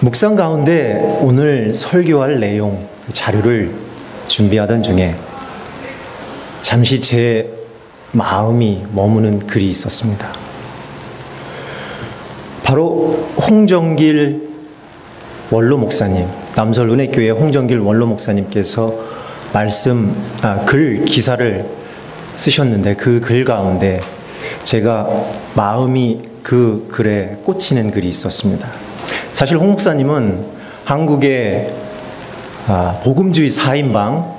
묵상 가운데 오늘 설교할 내용, 자료를 준비하던 중에 잠시 제 마음이 머무는 글이 있었습니다. 바로 홍정길 원로 목사님, 남설은혜교회 홍정길 원로 목사님께서 기사를 쓰셨는데 그 글 가운데 제가 마음이 그 글에 꽂히는 글이 있었습니다. 사실 홍 목사님은 한국의 복음주의 4인방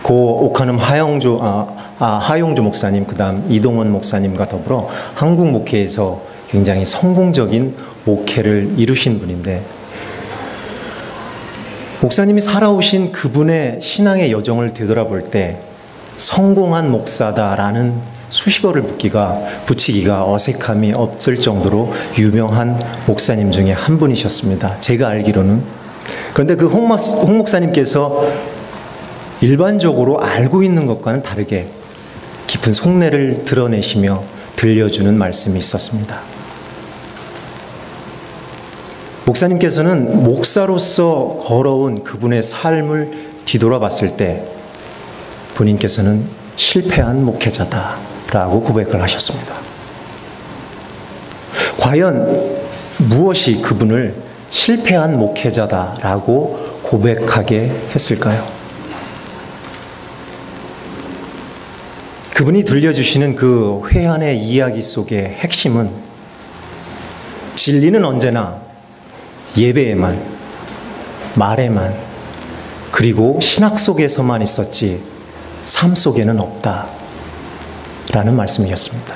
고 옥하눔 하용조 목사님, 그 다음 이동원 목사님과 더불어 한국 목회에서 굉장히 성공적인 목회를 이루신 분인데, 목사님이 살아오신 그분의 신앙의 여정을 되돌아볼 때 성공한 목사다라는 수식어를 붙이기가 어색함이 없을 정도로 유명한 목사님 중에 한 분이셨습니다. 제가 알기로는. 그런데 그 홍 목사님께서 일반적으로 알고 있는 것과는 다르게 깊은 속내를 드러내시며 들려주는 말씀이 있었습니다. 목사님께서는 목사로서 걸어온 그분의 삶을 뒤돌아봤을 때 본인께서는 실패한 목회자다라고 고백을 하셨습니다. 과연 무엇이 그분을 실패한 목회자다라고 고백하게 했을까요? 그분이 들려주시는 그 회한의 이야기 속의 핵심은 진리는 언제나 예배에만, 말에만, 그리고 신학 속에서만 있었지 삶 속에는 없다라는 말씀이었습니다.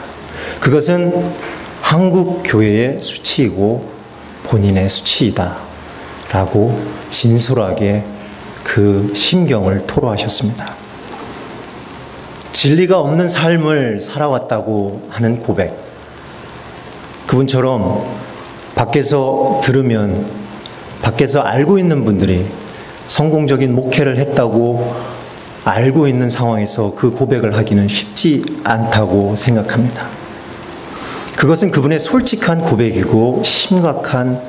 그것은 한국 교회의 수치이고 본인의 수치이다라고 진솔하게 그 심경을 토로하셨습니다. 진리가 없는 삶을 살아왔다고 하는 고백, 그분처럼 밖에서 들으면, 밖에서 알고 있는 분들이 성공적인 목회를 했다고 알고 있는 상황에서 그 고백을 하기는 쉽지 않다고 생각합니다. 그것은 그분의 솔직한 고백이고 심각한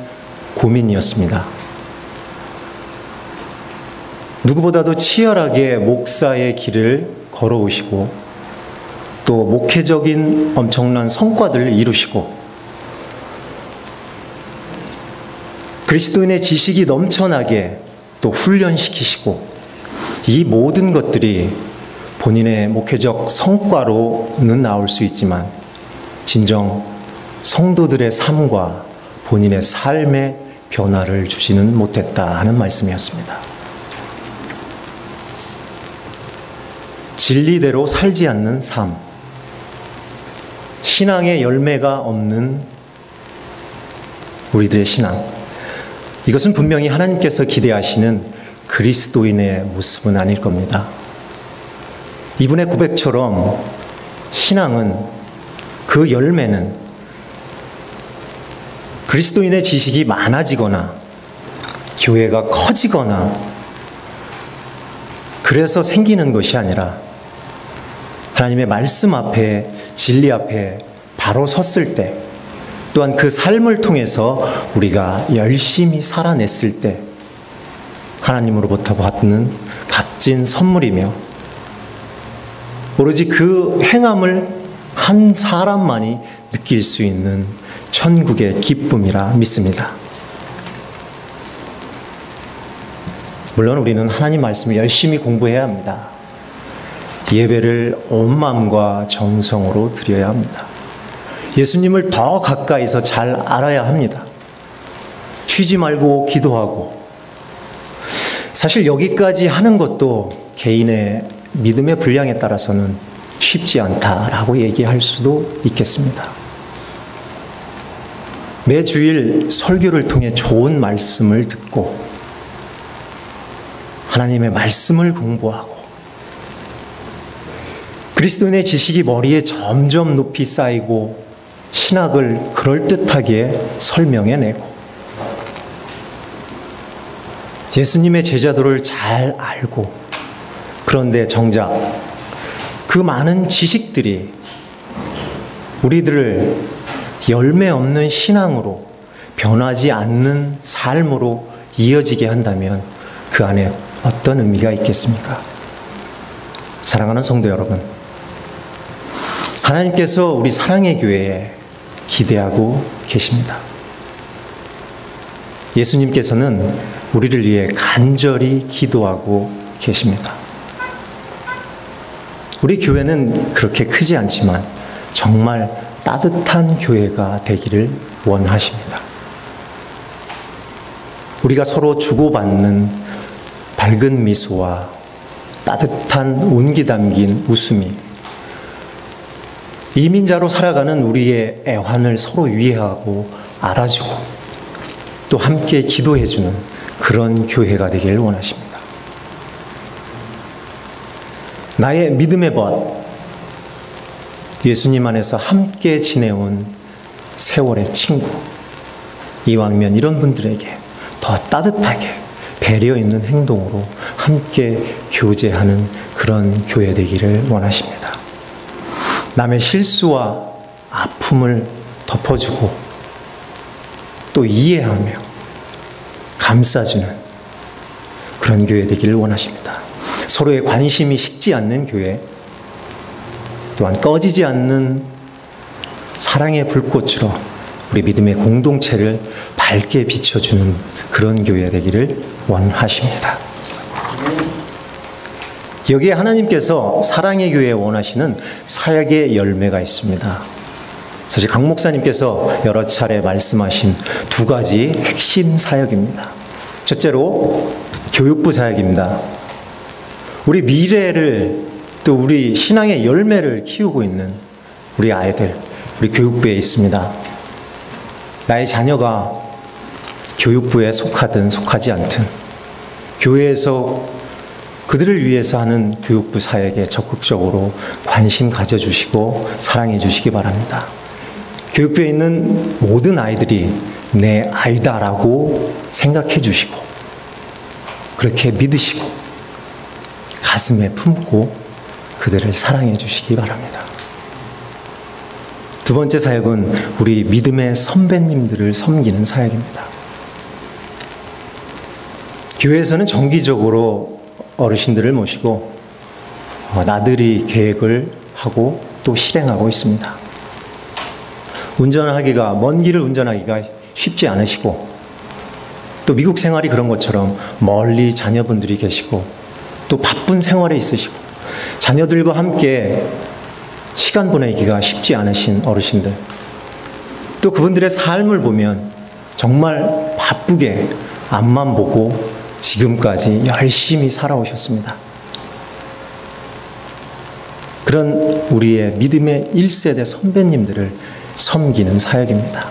고민이었습니다. 누구보다도 치열하게 목사의 길을 걸어오시고 또 목회적인 엄청난 성과들을 이루시고 그리스도인의 지식이 넘쳐나게 또 훈련시키시고, 이 모든 것들이 본인의 목회적 성과로는 나올 수 있지만 진정 성도들의 삶과 본인의 삶의 변화를 주지는 못했다 하는 말씀이었습니다. 진리대로 살지 않는 삶, 신앙의 열매가 없는 우리들의 신앙, 이것은 분명히 하나님께서 기대하시는 그리스도인의 모습은 아닐 겁니다. 이분의 고백처럼 신앙은, 그 열매는 그리스도인의 지식이 많아지거나 교회가 커지거나 그래서 생기는 것이 아니라 하나님의 말씀 앞에, 진리 앞에 바로 섰을 때, 또한 그 삶을 통해서 우리가 열심히 살아냈을 때 하나님으로부터 받는 값진 선물이며, 오로지 그 행함을 한 사람만이 느낄 수 있는 천국의 기쁨이라 믿습니다. 물론 우리는 하나님 말씀을 열심히 공부해야 합니다. 예배를 온 마음과 정성으로 드려야 합니다. 예수님을 더 가까이서 잘 알아야 합니다. 쉬지 말고 기도하고, 사실 여기까지 하는 것도 개인의 믿음의 분량에 따라서는 쉽지 않다라고 얘기할 수도 있겠습니다. 매주일 설교를 통해 좋은 말씀을 듣고 하나님의 말씀을 공부하고 그리스도인의 지식이 머리에 점점 높이 쌓이고 신학을 그럴듯하게 설명해내고 예수님의 제자도를 잘 알고, 그런데 정작 그 많은 지식들이 우리들을 열매 없는 신앙으로 변하지 않는 삶으로 이어지게 한다면 그 안에 어떤 의미가 있겠습니까? 사랑하는 성도 여러분, 하나님께서 우리 사랑의 교회에 기대하고 계십니다. 예수님께서는 우리를 위해 간절히 기도하고 계십니다. 우리 교회는 그렇게 크지 않지만 정말 따뜻한 교회가 되기를 원하십니다. 우리가 서로 주고받는 밝은 미소와 따뜻한 온기 담긴 웃음이 이민자로 살아가는 우리의 애환을 서로 이해하고 알아주고 또 함께 기도해주는 그런 교회가 되기를 원하십니다. 나의 믿음의 벗, 예수님 안에서 함께 지내온 세월의 친구, 이왕이면 이런 분들에게 더 따뜻하게 배려 있는 행동으로 함께 교제하는 그런 교회 되기를 원하십니다. 남의 실수와 아픔을 덮어주고 또 이해하며 감싸주는 그런 교회 되기를 원하십니다. 서로의 관심이 식지 않는 교회, 또한 꺼지지 않는 사랑의 불꽃으로 우리 믿음의 공동체를 밝게 비춰주는 그런 교회 되기를 원하십니다. 여기에 하나님께서 사랑의 교회에 원하시는 사역의 열매가 있습니다. 사실 강 목사님께서 여러 차례 말씀하신 두 가지 핵심 사역입니다. 첫째로 교육부 사역입니다. 우리 미래를 또 우리 신앙의 열매를 키우고 있는 우리 아이들, 우리 교육부에 있습니다. 나의 자녀가 교육부에 속하든 속하지 않든 교회에서 그들을 위해서 하는 교육부 사역에 적극적으로 관심 가져주시고 사랑해 주시기 바랍니다. 교육부에 있는 모든 아이들이 내 아이다라고 생각해 주시고 그렇게 믿으시고 가슴에 품고 그들을 사랑해 주시기 바랍니다. 두 번째 사역은 우리 믿음의 선배님들을 섬기는 사역입니다. 교회에서는 정기적으로 어르신들을 모시고 나들이 계획을 하고 또 실행하고 있습니다. 먼 길을 운전하기가 쉽지 않으시고 또 미국 생활이 그런 것처럼 멀리 자녀분들이 계시고 또 바쁜 생활에 있으시고 자녀들과 함께 시간 보내기가 쉽지 않으신 어르신들, 또 그분들의 삶을 보면 정말 바쁘게 앞만 보고 지금까지 열심히 살아오셨습니다. 그런 우리의 믿음의 1세대 선배님들을 섬기는 사역입니다.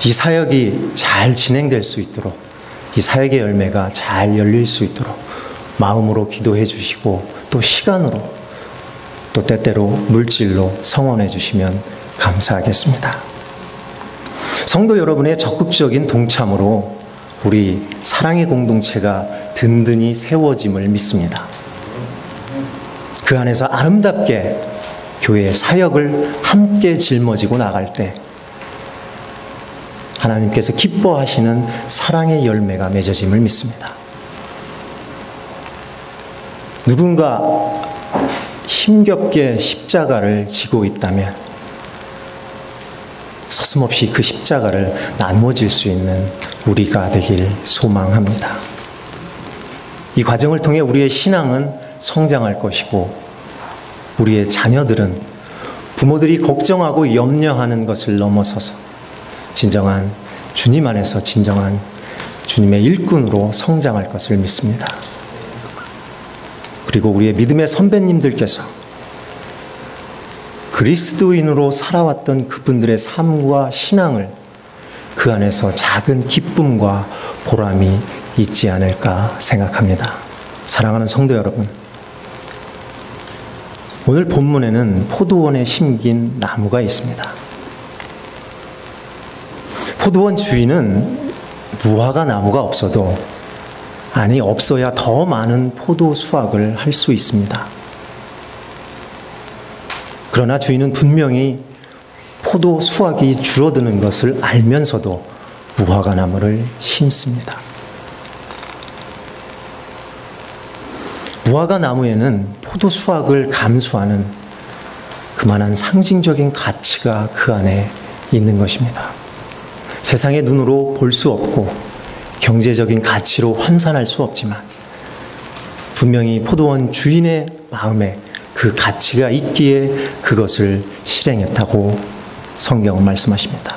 이 사역이 잘 진행될 수 있도록, 이 사역의 열매가 잘 열릴 수 있도록 마음으로 기도해 주시고 또 시간으로 또 때때로 물질로 성원해 주시면 감사하겠습니다. 성도 여러분의 적극적인 동참으로 우리 사랑의 공동체가 든든히 세워짐을 믿습니다. 그 안에서 아름답게 교회의 사역을 함께 짊어지고 나갈 때 하나님께서 기뻐하시는 사랑의 열매가 맺어짐을 믿습니다. 누군가 힘겹게 십자가를 지고 있다면 서슴없이 그 십자가를 나누어질 수 있는 우리가 되길 소망합니다. 이 과정을 통해 우리의 신앙은 성장할 것이고 우리의 자녀들은 부모들이 걱정하고 염려하는 것을 넘어서서 진정한 주님 안에서 진정한 주님의 일꾼으로 성장할 것을 믿습니다. 그리고 우리의 믿음의 선배님들께서 그리스도인으로 살아왔던 그분들의 삶과 신앙을 그 안에서 작은 기쁨과 보람이 있지 않을까 생각합니다. 사랑하는 성도 여러분, 오늘 본문에는 포도원에 심긴 나무가 있습니다. 포도원 주인은 무화과 나무가 없어도 없어야 더 많은 포도 수확을 할 수 있습니다. 그러나 주인은 분명히 포도 수확이 줄어드는 것을 알면서도 무화과 나무를 심습니다. 무화과 나무에는 포도 수확을 감수하는 그만한 상징적인 가치가 그 안에 있는 것입니다. 세상의 눈으로 볼 수 없고 경제적인 가치로 환산할 수 없지만 분명히 포도원 주인의 마음에 그 가치가 있기에 그것을 실행했다고 성경은 말씀하십니다.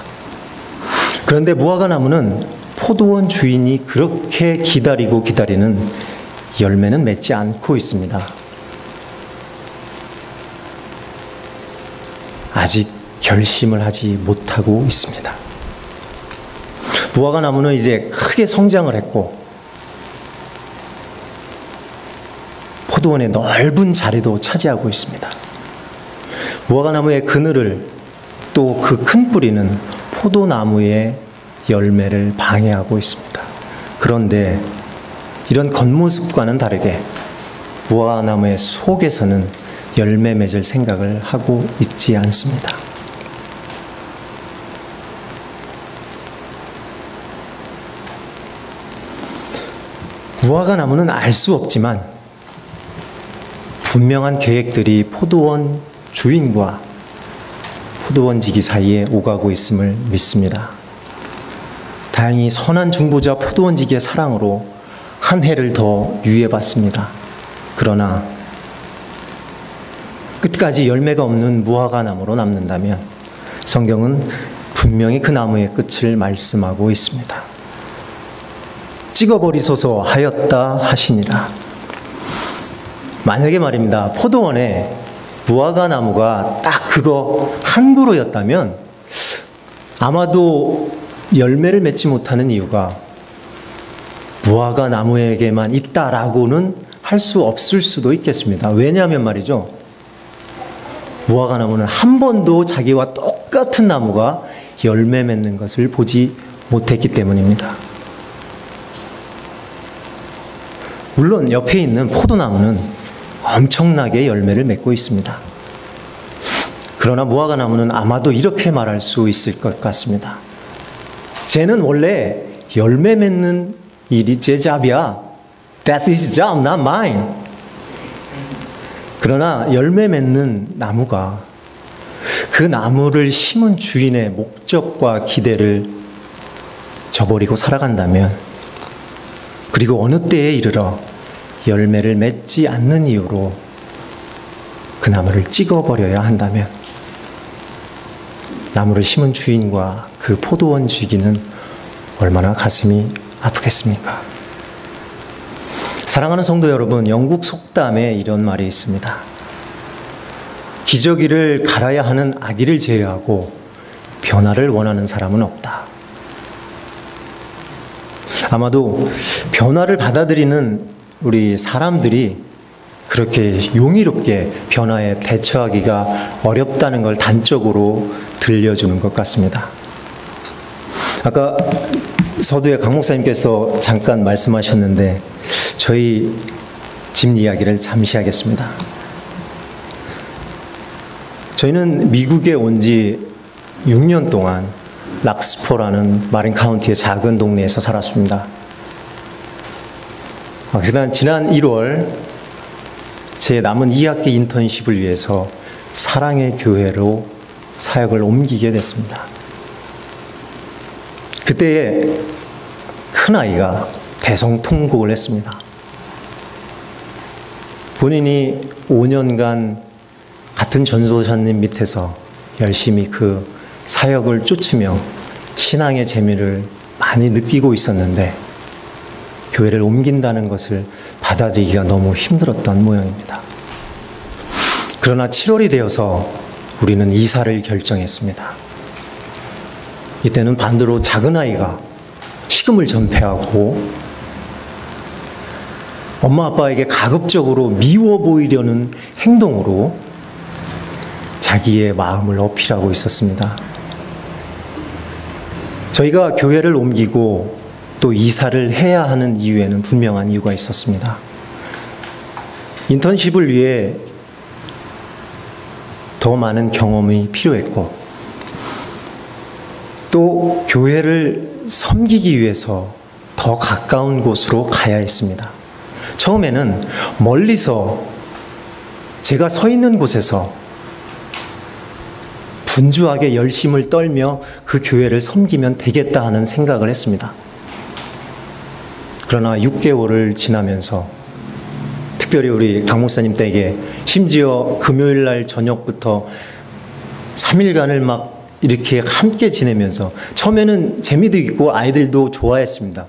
그런데 무화과 나무는 포도원 주인이 그렇게 기다리고 기다리는 열매는 맺지 않고 있습니다. 아직 결심을 하지 못하고 있습니다. 무화과 나무는 이제 크게 성장을 했고 포도원의 넓은 자리도 차지하고 있습니다. 무화과 나무의 그늘을 또 그 큰 뿌리는 포도나무의 열매를 방해하고 있습니다. 그런데 이런 겉모습과는 다르게 무화과 나무의 속에서는 열매 맺을 생각을 하고 있지 않습니다. 무화과 나무는 알 수 없지만 분명한 계획들이 포도원 주인과 포도원지기 사이에 오가고 있음을 믿습니다. 다행히 선한 중보자 포도원지기의 사랑으로 한 해를 더 유예받습니다. 그러나 끝까지 열매가 없는 무화과 나무로 남는다면 성경은 분명히 그 나무의 끝을 말씀하고 있습니다. 찍어버리소서 하였다 하시니라. 만약에 말입니다, 포도원에 무화과 나무가 딱 그거 한 그루였다면 아마도 열매를 맺지 못하는 이유가 무화과 나무에게만 있다라고는 할 수 없을 수도 있겠습니다. 왜냐하면 말이죠, 무화과 나무는 한 번도 자기와 똑같은 나무가 열매 맺는 것을 보지 못했기 때문입니다. 물론 옆에 있는 포도나무는 엄청나게 열매를 맺고 있습니다. 그러나 무화과 나무는 아마도 이렇게 말할 수 있을 것 같습니다. 쟤는 원래 열매 맺는 일이 제 잡이야. That's his job, not mine. 그러나 열매 맺는 나무가 그 나무를 심은 주인의 목적과 기대를 저버리고 살아간다면, 그리고 어느 때에 이르러 열매를 맺지 않는 이유로 그 나무를 찍어버려야 한다면 나무를 심은 주인과 그 포도원 주기는 얼마나 가슴이 아프겠습니까? 사랑하는 성도 여러분, 영국 속담에 이런 말이 있습니다. 기저귀를 갈아야 하는 아기를 제외하고 변화를 원하는 사람은 없다. 아마도 변화를 받아들이는 우리 사람들이 그렇게 용이롭게 변화에 대처하기가 어렵다는 걸 단적으로 들려주는 것 같습니다. 아까 서두에 강 목사님께서 잠깐 말씀하셨는데 저희 집 이야기를 잠시 하겠습니다. 저희는 미국에 온 지 6년 동안 락스포라는 마린 카운티의 작은 동네에서 살았습니다. 지난 1월 제 남은 2학기 인턴십을 위해서 사랑의 교회로 사역을 옮기게 됐습니다. 그때에 큰아이가 대성통곡을 했습니다. 본인이 5년간 같은 전도사님 밑에서 열심히 그 사역을 쫓으며 신앙의 재미를 많이 느끼고 있었는데 교회를 옮긴다는 것을 받아들이기가 너무 힘들었던 모양입니다. 그러나 7월이 되어서 우리는 이사를 결정했습니다. 이때는 반대로 작은 아이가 식음을 전폐하고 엄마 아빠에게 가급적으로 미워 보이려는 행동으로 자기의 마음을 어필하고 있었습니다. 저희가 교회를 옮기고 또 이사를 해야 하는 이유에는 분명한 이유가 있었습니다. 인턴십을 위해 더 많은 경험이 필요했고, 또 교회를 섬기기 위해서 더 가까운 곳으로 가야 했습니다. 처음에는 멀리서 제가 서 있는 곳에서 분주하게 열심을 떨며 그 교회를 섬기면 되겠다 하는 생각을 했습니다. 그러나 6개월을 지나면서, 특별히 우리 강 목사님 댁에 심지어 금요일 날 저녁부터 3일간을 막 이렇게 함께 지내면서, 처음에는 재미도 있고 아이들도 좋아했습니다.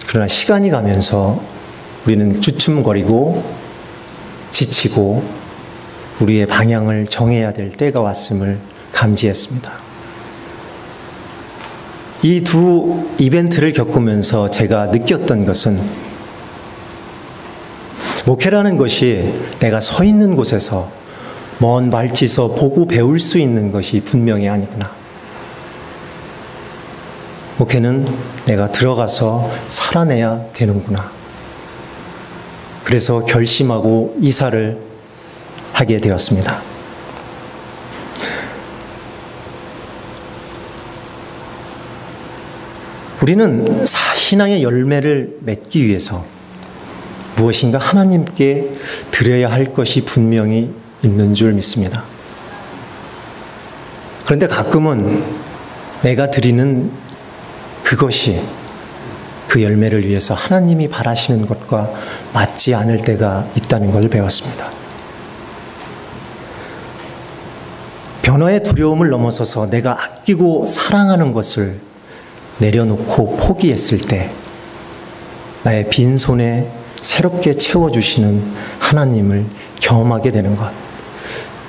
그러나 시간이 가면서 우리는 주춤거리고 지치고 우리의 방향을 정해야 될 때가 왔음을 감지했습니다. 이 두 이벤트를 겪으면서 제가 느꼈던 것은, 목회라는 것이 내가 서 있는 곳에서 먼 발치서 보고 배울 수 있는 것이 분명히 아니구나. 목회는 내가 들어가서 살아내야 되는구나. 그래서 결심하고 이사를 하게 되었습니다. 우리는 신앙의 열매를 맺기 위해서 무엇인가 하나님께 드려야 할 것이 분명히 있는 줄 믿습니다. 그런데 가끔은 내가 드리는 그것이 그 열매를 위해서 하나님이 바라시는 것과 맞지 않을 때가 있다는 걸 배웠습니다. 변화의 두려움을 넘어서서 내가 아끼고 사랑하는 것을 내려놓고 포기했을 때 나의 빈손에 새롭게 채워주시는 하나님을 경험하게 되는 것,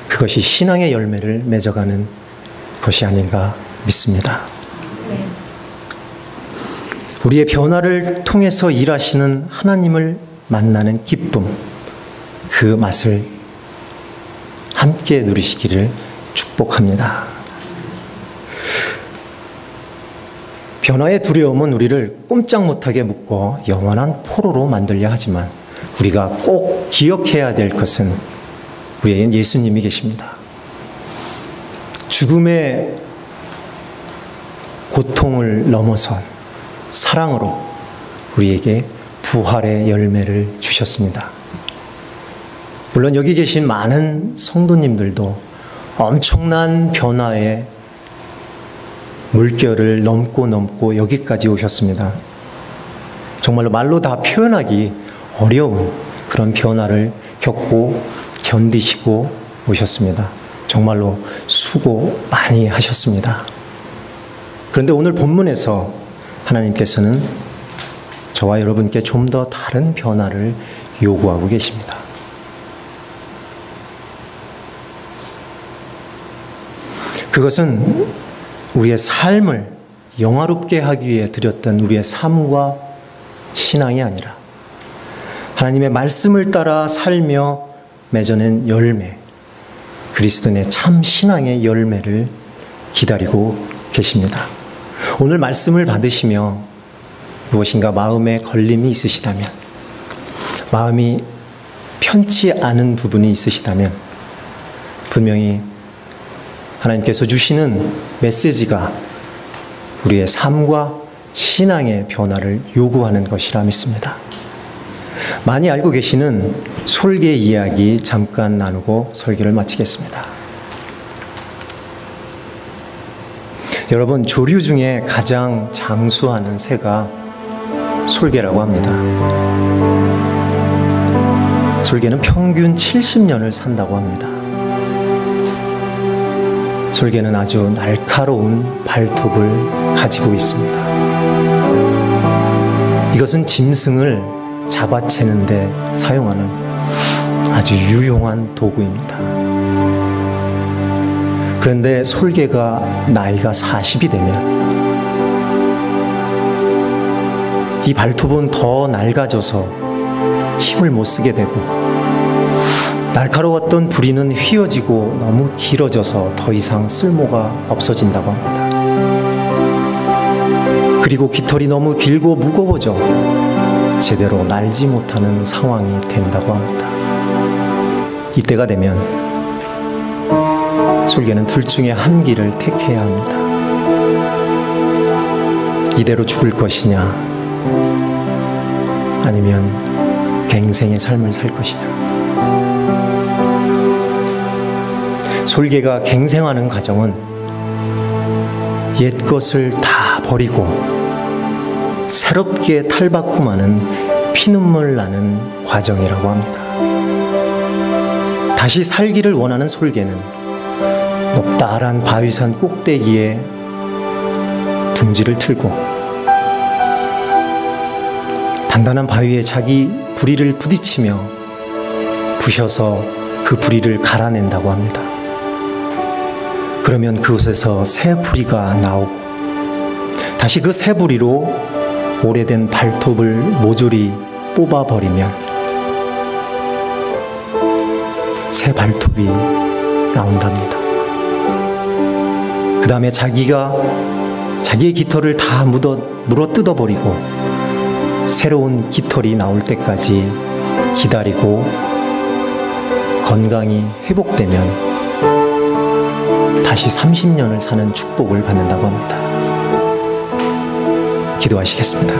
그것이 신앙의 열매를 맺어가는 것이 아닌가 믿습니다. 우리의 변화를 통해서 일하시는 하나님을 만나는 기쁨, 그 맛을 함께 누리시기를 축복합니다. 변화의 두려움은 우리를 꼼짝 못하게 묶고 영원한 포로로 만들려 하지만, 우리가 꼭 기억해야 될 것은 우리에겐 예수님이 계십니다. 죽음의 고통을 넘어선 사랑으로 우리에게 부활의 열매를 주셨습니다. 물론 여기 계신 많은 성도님들도 엄청난 변화의 물결을 넘고 여기까지 오셨습니다. 정말로 말로 다 표현하기 어려운 그런 변화를 겪고 견디시고 오셨습니다. 정말로 수고 많이 하셨습니다. 그런데 오늘 본문에서 하나님께서는 저와 여러분께 좀 더 다른 변화를 요구하고 계십니다. 그것은 우리의 삶을 영화롭게 하기 위해 드렸던 우리의 사무와 신앙이 아니라 하나님의 말씀을 따라 살며 맺어낸 열매, 그리스도인의 참 신앙의 열매를 기다리고 계십니다. 오늘 말씀을 받으시며 무엇인가 마음에 걸림이 있으시다면, 마음이 편치 않은 부분이 있으시다면, 분명히 하나님께서 주시는 메시지가 우리의 삶과 신앙의 변화를 요구하는 것이라 믿습니다. 많이 알고 계시는 솔개 이야기 잠깐 나누고 설교를 마치겠습니다. 여러분, 조류 중에 가장 장수하는 새가 솔개라고 합니다. 솔개는 평균 70년을 산다고 합니다. 솔개는 아주 날카로운 발톱을 가지고 있습니다. 이것은 짐승을 잡아채는 데 사용하는 아주 유용한 도구입니다. 그런데 솔개가 나이가 40이 되면 이 발톱은 더 낡아져서 힘을 못 쓰게 되고, 날카로웠던 부리는 휘어지고 너무 길어져서 더 이상 쓸모가 없어진다고 합니다. 그리고 깃털이 너무 길고 무거워져 제대로 날지 못하는 상황이 된다고 합니다. 이때가 되면 솔개는 둘 중에 한 길을 택해야 합니다. 이대로 죽을 것이냐, 아니면 갱생의 삶을 살 것이냐. 솔개가 갱생하는 과정은 옛 것을 다 버리고 새롭게 탈바꿈하는 피눈물 나는 과정이라고 합니다. 다시 살기를 원하는 솔개는 높다란 바위산 꼭대기에 둥지를 틀고 단단한 바위에 자기 부리를 부딪히며 부셔서 그 부리를 갈아낸다고 합니다. 그러면 그곳에서 새 부리가 나오고 다시 그 새 부리로 오래된 발톱을 모조리 뽑아버리면 새 발톱이 나온답니다. 그 다음에 자기의 깃털을 다 물어 뜯어버리고 새로운 깃털이 나올 때까지 기다리고 건강이 회복되면 다시 30년을 사는 축복을 받는다고 합니다. 기도하시겠습니다.